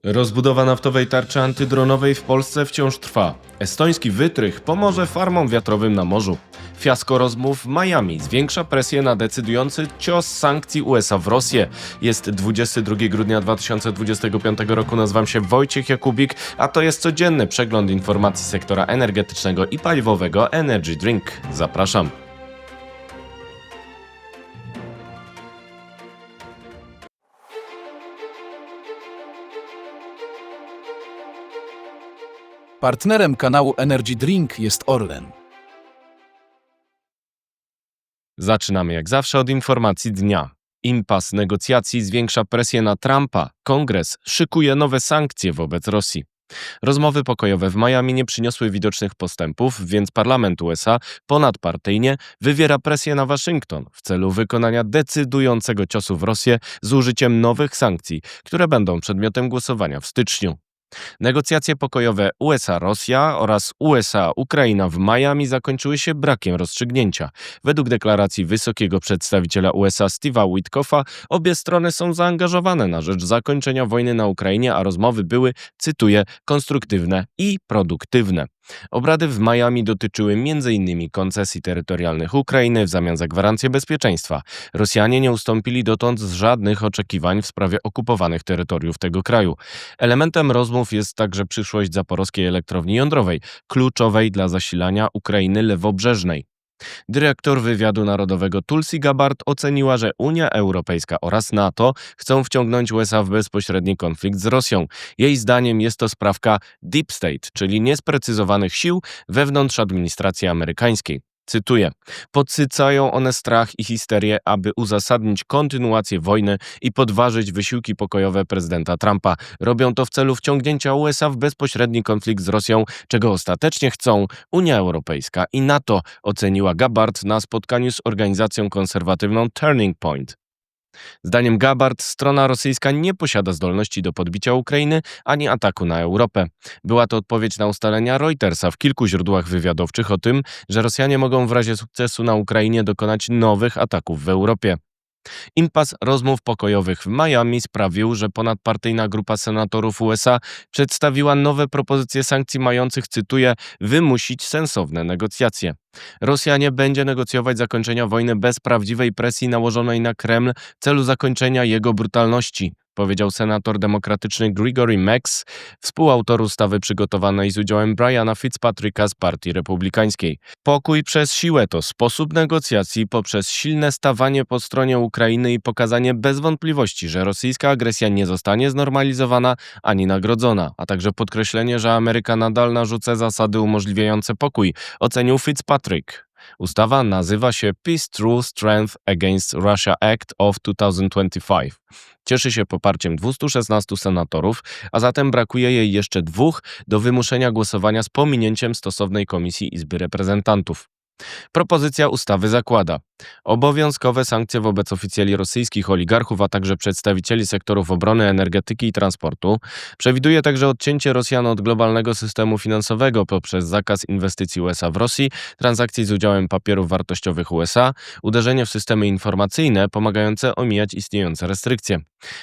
Rozbudowa naftowej tarczy antydronowej w Polsce wciąż trwa. Estoński wytrych pomoże farmom wiatrowym na morzu. Fiasko rozmów w Miami zwiększa presję na decydujący cios sankcji USA w Rosję. Jest 22 grudnia 2025 roku, nazywam się Wojciech Jakubik, a to jest codzienny przegląd informacji sektora energetycznego i paliwowego Energy Drink. Zapraszam. Partnerem kanału Energy Drink jest Orlen. Zaczynamy jak zawsze od informacji dnia. Impas negocjacji zwiększa presję na Trumpa. Kongres szykuje nowe sankcje wobec Rosji. Rozmowy pokojowe w Miami nie przyniosły widocznych postępów, więc parlament USA ponadpartyjnie wywiera presję na Waszyngton w celu wykonania decydującego ciosu w Rosję z użyciem nowych sankcji, które będą przedmiotem głosowania w styczniu. Negocjacje pokojowe USA-Rosja oraz USA-Ukraina w Miami zakończyły się brakiem rozstrzygnięcia. Według deklaracji wysokiego przedstawiciela USA Steve'a Witkoffa obie strony są zaangażowane na rzecz zakończenia wojny na Ukrainie, a rozmowy były, cytuję, konstruktywne i produktywne. Obrady w Miami dotyczyły m.in. koncesji terytorialnych Ukrainy w zamian za gwarancję bezpieczeństwa. Rosjanie nie ustąpili dotąd z żadnych oczekiwań w sprawie okupowanych terytoriów tego kraju. Elementem rozmów jest także przyszłość zaporowskiej elektrowni jądrowej, kluczowej dla zasilania Ukrainy lewobrzeżnej. Dyrektor Wywiadu Narodowego Tulsi Gabbard oceniła, że Unia Europejska oraz NATO chcą wciągnąć USA w bezpośredni konflikt z Rosją. Jej zdaniem jest to sprawka deep state, czyli niesprecyzowanych sił wewnątrz administracji amerykańskiej. Cytuję: podsycają one strach i histerię, aby uzasadnić kontynuację wojny i podważyć wysiłki pokojowe prezydenta Trumpa. Robią to w celu wciągnięcia USA w bezpośredni konflikt z Rosją, czego ostatecznie chcą Unia Europejska i NATO, oceniła Gabbard na spotkaniu z organizacją konserwatywną Turning Point. Zdaniem Gabbard strona rosyjska nie posiada zdolności do podbicia Ukrainy ani ataku na Europę. Była to odpowiedź na ustalenia Reutersa w kilku źródłach wywiadowczych o tym, że Rosjanie mogą w razie sukcesu na Ukrainie dokonać nowych ataków w Europie. Impas rozmów pokojowych w Miami sprawił, że ponadpartyjna grupa senatorów USA przedstawiła nowe propozycje sankcji mających, cytuję, wymusić sensowne negocjacje. Rosja nie będzie negocjować zakończenia wojny bez prawdziwej presji nałożonej na Kreml w celu zakończenia jego brutalności, powiedział senator demokratyczny Gregory Meeks, współautor ustawy przygotowanej z udziałem Briana Fitzpatricka z Partii Republikańskiej. Pokój przez siłę to sposób negocjacji poprzez silne stawanie po stronie Ukrainy i pokazanie bez wątpliwości, że rosyjska agresja nie zostanie znormalizowana ani nagrodzona, a także podkreślenie, że Ameryka nadal narzuca zasady umożliwiające pokój, ocenił Fitzpatrick. Ustawa nazywa się Peace Through Strength Against Russia Act of 2025. Cieszy się poparciem 216 senatorów, a zatem brakuje jej jeszcze 2 do wymuszenia głosowania z pominięciem stosownej Komisji Izby Reprezentantów. Propozycja ustawy zakłada obowiązkowe sankcje wobec oficjeli rosyjskich oligarchów, a także przedstawicieli sektorów obrony, energetyki i transportu. Przewiduje także odcięcie Rosjan od globalnego systemu finansowego poprzez zakaz inwestycji USA w Rosji, transakcji z udziałem papierów wartościowych USA, uderzenie w systemy informacyjne pomagające omijać istniejące restrykcje.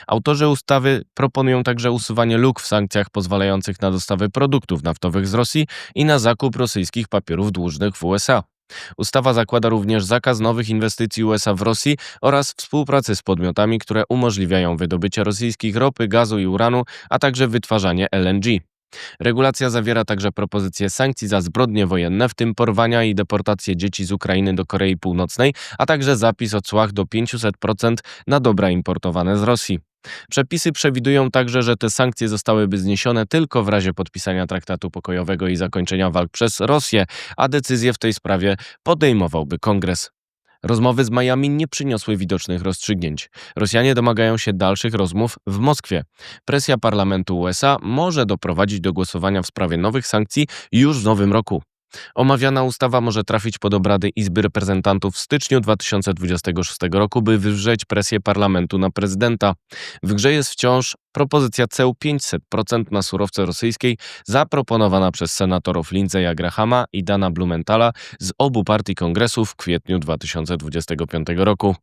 Autorzy ustawy proponują także usuwanie luk w sankcjach pozwalających na dostawę produktów naftowych z Rosji i na zakup rosyjskich papierów dłużnych w USA. Ustawa zakłada również zakaz nowych inwestycji USA w Rosji oraz współpracy z podmiotami, które umożliwiają wydobycie rosyjskich ropy, gazu i uranu, a także wytwarzanie LNG. Regulacja zawiera także propozycje sankcji za zbrodnie wojenne, w tym porwania i deportację dzieci z Ukrainy do Korei Północnej, a także zapis o cłach do 500% na dobra importowane z Rosji. Przepisy przewidują także, że te sankcje zostałyby zniesione tylko w razie podpisania traktatu pokojowego i zakończenia walk przez Rosję, a decyzję w tej sprawie podejmowałby Kongres. Rozmowy z Miami nie przyniosły widocznych rozstrzygnięć. Rosjanie domagają się dalszych rozmów w Moskwie. Presja parlamentu USA może doprowadzić do głosowania w sprawie nowych sankcji już w nowym roku. Omawiana ustawa może trafić pod obrady Izby Reprezentantów w styczniu 2026 roku, by wywrzeć presję parlamentu na prezydenta. W grze jest wciąż propozycja ceł 500% na surowce rosyjskie zaproponowana przez senatorów Lindsey'a Grahama i Dana Blumenthala z obu partii kongresu w kwietniu 2025 roku.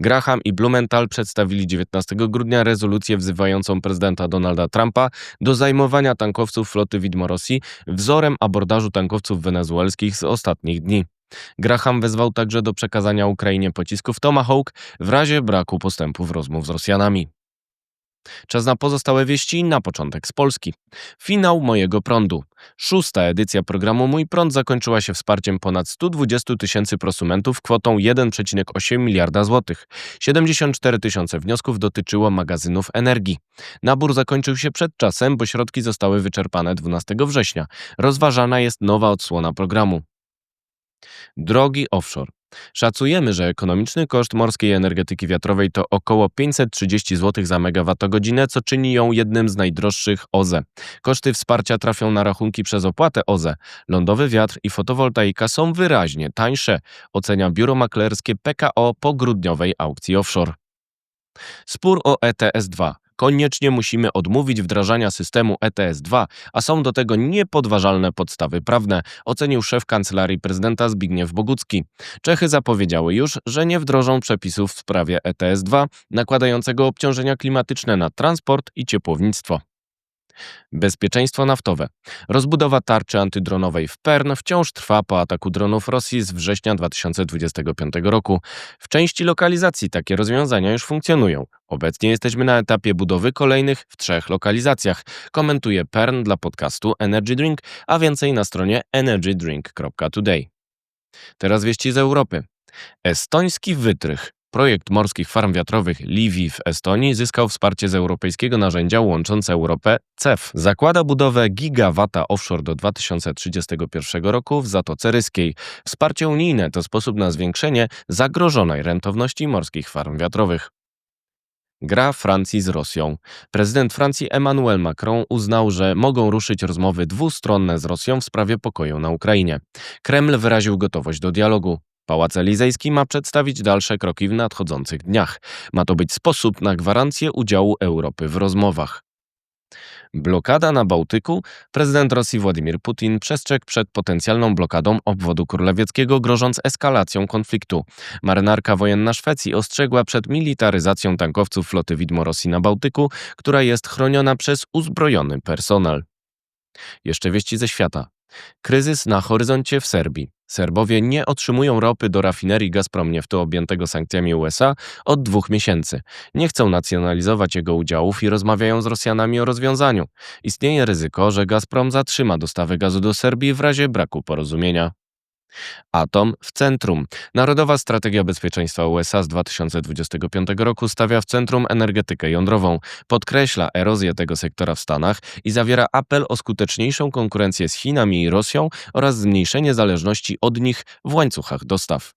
Graham i Blumenthal przedstawili 19 grudnia rezolucję wzywającą prezydenta Donalda Trumpa do zajmowania tankowców floty widmo Rosji wzorem abordażu tankowców wenezuelskich z ostatnich dni. Graham wezwał także do przekazania Ukrainie pocisków Tomahawk w razie braku postępów rozmów z Rosjanami. Czas na pozostałe wieści, na początek z Polski. Finał Mojego Prądu. 6. edycja programu Mój Prąd zakończyła się wsparciem ponad 120 tysięcy prosumentów kwotą 1,8 miliarda złotych. 74 tysiące wniosków dotyczyło magazynów energii. Nabór zakończył się przed czasem, bo środki zostały wyczerpane 12 września. Rozważana jest nowa odsłona programu. Drogi offshore. Szacujemy, że ekonomiczny koszt morskiej energetyki wiatrowej to około 530 zł za megawattogodzinę, co czyni ją jednym z najdroższych OZE. Koszty wsparcia trafią na rachunki przez opłatę OZE. Lądowy wiatr i fotowoltaika są wyraźnie tańsze, ocenia biuro maklerskie PKO po grudniowej aukcji offshore. Spór o ETS-2. Koniecznie musimy odmówić wdrażania systemu ETS-2, a są do tego niepodważalne podstawy prawne, ocenił szef Kancelarii Prezydenta Zbigniew Bogucki. Czechy zapowiedziały już, że nie wdrożą przepisów w sprawie ETS-2, nakładającego obciążenia klimatyczne na transport i ciepłownictwo. Bezpieczeństwo naftowe. Rozbudowa tarczy antydronowej w Perm wciąż trwa po ataku dronów Rosji z września 2025 roku. W części lokalizacji takie rozwiązania już funkcjonują. Obecnie jesteśmy na etapie budowy kolejnych w 3 lokalizacjach, komentuje Perm dla podcastu Energy Drink, a więcej na stronie energydrink.today. Teraz wieści z Europy. Estoński wytrych. Projekt morskich farm wiatrowych Livi w Estonii zyskał wsparcie z europejskiego narzędzia łączące Europę CEF. Zakłada budowę gigawata offshore do 2031 roku w Zatoce Ryskiej. Wsparcie unijne to sposób na zwiększenie zagrożonej rentowności morskich farm wiatrowych. Gra Francji z Rosją. Prezydent Francji Emmanuel Macron uznał, że mogą ruszyć rozmowy dwustronne z Rosją w sprawie pokoju na Ukrainie. Kreml wyraził gotowość do dialogu. Pałac Elizejski ma przedstawić dalsze kroki w nadchodzących dniach. Ma to być sposób na gwarancję udziału Europy w rozmowach. Blokada na Bałtyku. Prezydent Rosji Władimir Putin przestrzegł przed potencjalną blokadą obwodu królewieckiego, grożąc eskalacją konfliktu. Marynarka wojenna Szwecji ostrzegła przed militaryzacją tankowców floty widmo Rosji na Bałtyku, która jest chroniona przez uzbrojony personel. Jeszcze wieści ze świata. Kryzys na horyzoncie w Serbii. Serbowie nie otrzymują ropy do rafinerii Gazprom Nieftu objętego sankcjami USA od 2 miesięcy. Nie chcą nacjonalizować jego udziałów i rozmawiają z Rosjanami o rozwiązaniu. Istnieje ryzyko, że Gazprom zatrzyma dostawy gazu do Serbii w razie braku porozumienia. Atom w centrum. Narodowa Strategia Bezpieczeństwa USA z 2025 roku stawia w centrum energetykę jądrową, podkreśla erozję tego sektora w Stanach i zawiera apel o skuteczniejszą konkurencję z Chinami i Rosją oraz zmniejszenie zależności od nich w łańcuchach dostaw.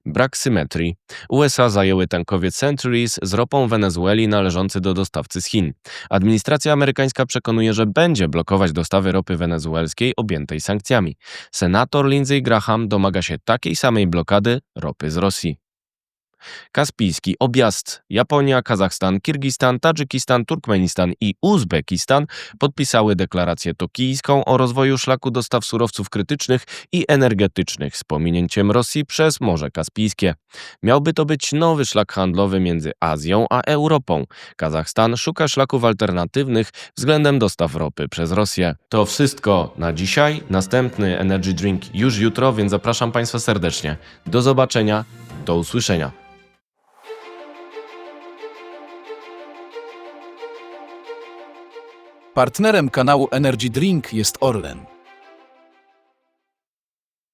Brak symetrii. USA zajęły tankowiec Centuries z ropą Wenezueli należący do dostawcy z Chin. Administracja amerykańska przekonuje, że będzie blokować dostawy ropy wenezuelskiej objętej sankcjami. Senator Lindsey Graham domaga się takiej samej blokady ropy z Rosji. Kaspijski objazd. Japonia, Kazachstan, Kirgistan, Tadżykistan, Turkmenistan i Uzbekistan podpisały deklarację tokijską o rozwoju szlaku dostaw surowców krytycznych i energetycznych z pominięciem Rosji przez Morze Kaspijskie. Miałby to być nowy szlak handlowy między Azją a Europą. Kazachstan szuka szlaków alternatywnych względem dostaw ropy przez Rosję. To wszystko na dzisiaj. Następny Energy Drink już jutro, więc zapraszam Państwa serdecznie. Do zobaczenia, do usłyszenia. Partnerem kanału Energy Drink jest Orlen.